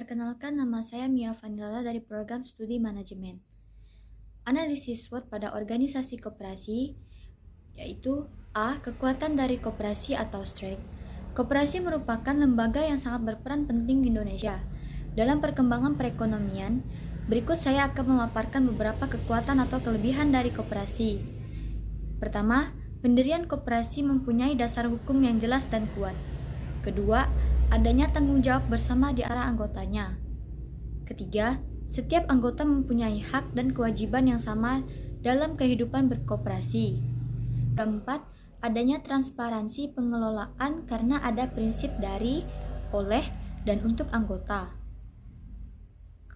Perkenalkan, nama saya Mia Vanilla dari program studi manajemen. Analisis SWOT pada organisasi koperasi yaitu A. Kekuatan dari koperasi atau strength. Koperasi merupakan lembaga yang sangat berperan penting di Indonesia. Dalam perkembangan perekonomian, berikut saya akan memaparkan beberapa kekuatan atau kelebihan dari koperasi. Pertama, pendirian koperasi mempunyai dasar hukum yang jelas dan kuat. Kedua, adanya tanggung jawab bersama di antara anggotanya. Ketiga, setiap anggota mempunyai hak dan kewajiban yang sama dalam kehidupan berkoperasi. Keempat, adanya transparansi pengelolaan karena ada prinsip dari, oleh, dan untuk anggota.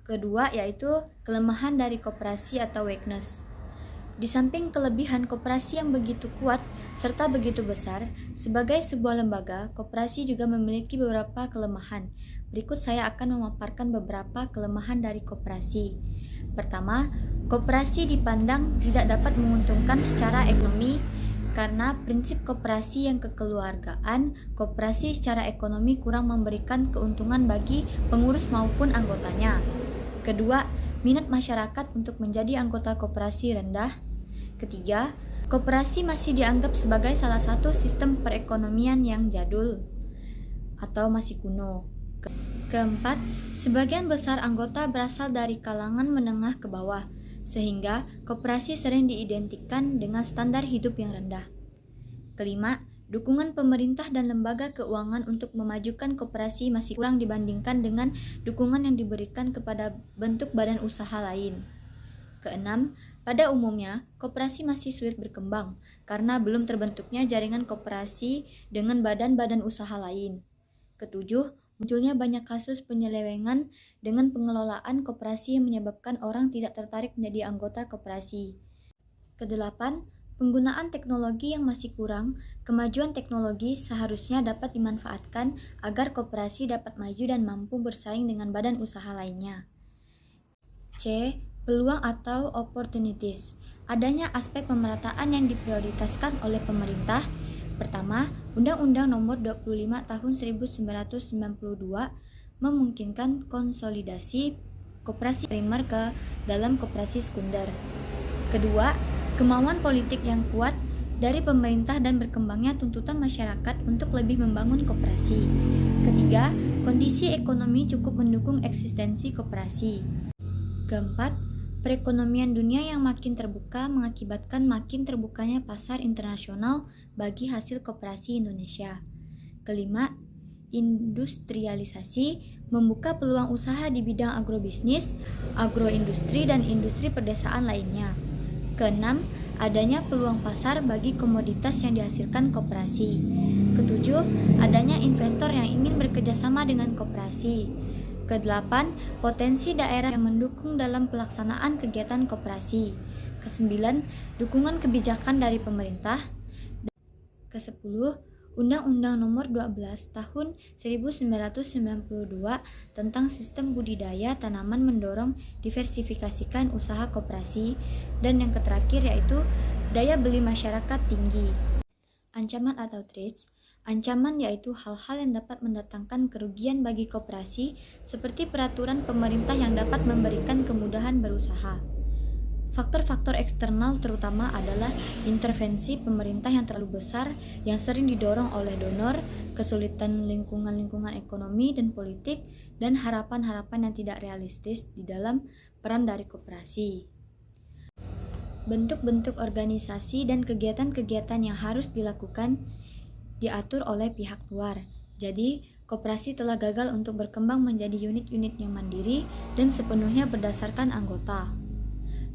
Kedua, yaitu kelemahan dari koperasi atau weakness. Di samping kelebihan koperasi yang begitu kuat serta begitu besar, sebagai sebuah lembaga, koperasi juga memiliki beberapa kelemahan. Berikut saya akan memaparkan beberapa kelemahan dari koperasi. Pertama, koperasi dipandang tidak dapat menguntungkan secara ekonomi karena prinsip koperasi yang kekeluargaan. Koperasi secara ekonomi kurang memberikan keuntungan bagi pengurus maupun anggotanya. Kedua, minat masyarakat untuk menjadi anggota koperasi rendah. Ketiga, koperasi masih dianggap sebagai salah satu sistem perekonomian yang jadul atau masih kuno. Keempat, sebagian besar anggota berasal dari kalangan menengah ke bawah, sehingga koperasi sering diidentikan dengan standar hidup yang rendah. Kelima, dukungan pemerintah dan lembaga keuangan untuk memajukan koperasi masih kurang dibandingkan dengan dukungan yang diberikan kepada bentuk badan usaha lain. Keenam, pada umumnya, koperasi masih sulit berkembang karena belum terbentuknya jaringan koperasi dengan badan-badan usaha lain. Ketujuh, munculnya banyak kasus penyelewengan dengan pengelolaan koperasi yang menyebabkan orang tidak tertarik menjadi anggota koperasi. Kedelapan, penggunaan teknologi yang masih kurang. Kemajuan teknologi seharusnya dapat dimanfaatkan agar koperasi dapat maju dan mampu bersaing dengan badan usaha lainnya. C. Peluang atau opportunities. Adanya aspek pemerataan yang diprioritaskan oleh pemerintah. Pertama, Undang-Undang Nomor 25 Tahun 1992 memungkinkan konsolidasi koperasi primer ke dalam koperasi sekunder. Kedua, kemauan politik yang kuat dari pemerintah dan berkembangnya tuntutan masyarakat untuk lebih membangun koperasi. Ketiga, kondisi ekonomi cukup mendukung eksistensi koperasi. Keempat, perekonomian dunia yang makin terbuka mengakibatkan makin terbukanya pasar internasional bagi hasil koperasi Indonesia. Kelima, industrialisasi membuka peluang usaha di bidang agrobisnis, agroindustri, dan industri pedesaan lainnya. Keenam, adanya peluang pasar bagi komoditas yang dihasilkan koperasi. Ketujuh, adanya investor yang ingin bekerjasama dengan koperasi. Kedelapan, potensi daerah yang mendukung dalam pelaksanaan kegiatan koperasi. Kesembilan, dukungan kebijakan dari pemerintah. Kesepuluh, Undang-Undang Nomor 12 Tahun 1992 tentang Sistem Budidaya Tanaman mendorong diversifikasikan usaha koperasi. Dan yang terakhir yaitu daya beli masyarakat tinggi. Ancaman atau threats. Ancaman yaitu hal-hal yang dapat mendatangkan kerugian bagi koperasi seperti peraturan pemerintah yang dapat memberikan kemudahan berusaha. Faktor-faktor eksternal terutama adalah intervensi pemerintah yang terlalu besar yang sering didorong oleh donor, kesulitan lingkungan ekonomi dan politik, dan harapan-harapan yang tidak realistis di dalam peran dari koperasi. Bentuk-bentuk organisasi dan kegiatan-kegiatan yang harus dilakukan diatur oleh pihak luar. Jadi, koperasi telah gagal untuk berkembang menjadi unit-unit yang mandiri dan sepenuhnya berdasarkan anggota.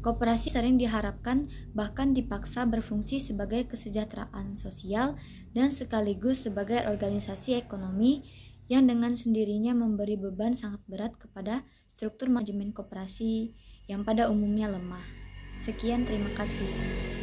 Koperasi sering diharapkan bahkan dipaksa berfungsi sebagai kesejahteraan sosial dan sekaligus sebagai organisasi ekonomi yang dengan sendirinya memberi beban sangat berat kepada struktur manajemen koperasi yang pada umumnya lemah. Sekian, terima kasih.